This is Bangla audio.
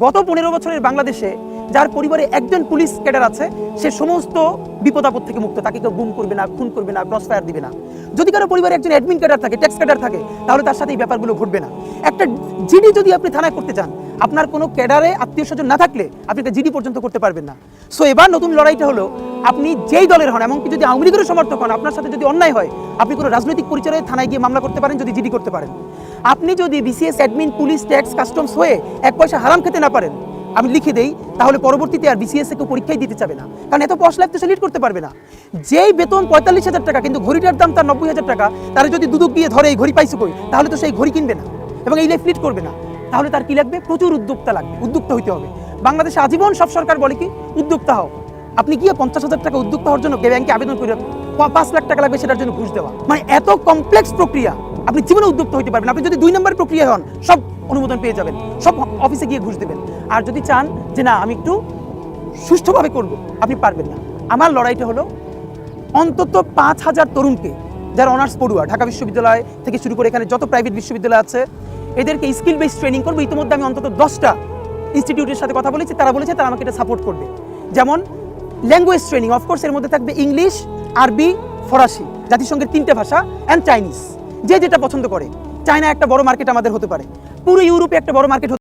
গত 15 বছরের বাংলাদেশে যার পরিবারে একজন পুলিশ ক্যাডার আছে সে সমস্ত বিপদ আপদ থেকে মুক্ত। তাকে কেউ গুম করবে না, খুন করবে না, ক্রস ফায়ার দিবে না। যদি কারো পরিবারে একজন অ্যাডমিন ক্যাডার থাকে, ট্যাক্স ক্যাডার থাকে, তাহলে তার সাথে এই ব্যাপারগুলো ঘটবে না। একটা জিডি যদি আপনি থানায় করতে চান, আপনার কোনো ক্যাডারে আত্মীয় স্বজন না থাকলে আপনি একটা জিডি পর্যন্ত করতে পারবেন না। সো এবার নতুন লড়াইটা হলো, আপনি যেই দলের হন, এমনকি যদি আওয়ামী লীগের সমর্থক হন, আপনার সাথে যদি অন্যায় হয়, আপনি কোনো রাজনৈতিক পরিচয়ে থানায় গিয়ে মামলা করতে পারেন, যদি জিডি করতে পারেন। আপনি যদি BCS, admin, police, tax, customs হয়ে এক পয়সা হারাম খেতে না পারেন, আমি লিখে দেই, তাহলে পরবর্তীতে আর বিসিএস কেউ পরীক্ষায় দিতে চাবে না। কারণ এত পয়সা লাইফ তো সে লিড করতে পারবে না। যেই বেতন 45,000 টাকা, কিন্তু ঘড়িটার দাম তার 90,000 টাকা, তারা যদি দুদক দিয়ে ধরে এই ঘড়ি পাইছে কই, তাহলে তো সেই ঘড়ি কিনবে না এবং এই লাইফ লিড করবে না। তাহলে তার কি লাগবে? প্রচুর উদ্যোক্তা লাগবে, উদ্যোক্তা হইতে হবে। বাংলাদেশে আজীবন সব সরকার বলে কি, উদ্যোক্তা হও। আপনি গিয়ে 50,000 টাকা উদ্যোক্তা হওয়ার জন্য ব্যাংকে আবেদন করে 5 লাখ টাকা লাগবে সেটার জন্য ঘুষ দেওয়া। মানে এত কমপ্লেক্স প্রক্রিয়া, আপনি জীবনে উদ্যোক্তা হইতে পারবেন। আপনি যদি 2 নম্বর প্রক্রিয়া হন, সব অনুমোদন পেয়ে যাবেন, সব অফিসে গিয়ে ঘুষ দেবেন। আর যদি চান যে না আমি একটু সুষ্ঠুভাবে করব, আপনি পারবেন না। আমার লড়াইটা হলো অন্তত 5,000 তরুণকে, যারা অনার্স পড়ুয়া, ঢাকা বিশ্ববিদ্যালয় থেকে শুরু করে এখানে যত প্রাইভেট বিশ্ববিদ্যালয় আছে, এদেরকে স্কিল বেসড ট্রেনিং করবো। ইতিমধ্যে আমি অন্তত 10টা ইনস্টিটিউটের সাথে কথা বলেছি, তারা বলেছে তারা আমাকে এটা সাপোর্ট করবে। যেমন ল্যাঙ্গুয়েজ ট্রেনিং, অফকোর্স এর মধ্যে থাকবে ইংলিশ, আরবি, ফরাসি, জাতিসংঘের 3টে ভাষা, অ্যান্ড চাইনিজ। যে যেটা পছন্দ করে। চায়না একটা বড় মার্কেট আমাদের হতে পারে, পুরো ইউরোপে একটা বড় মার্কেট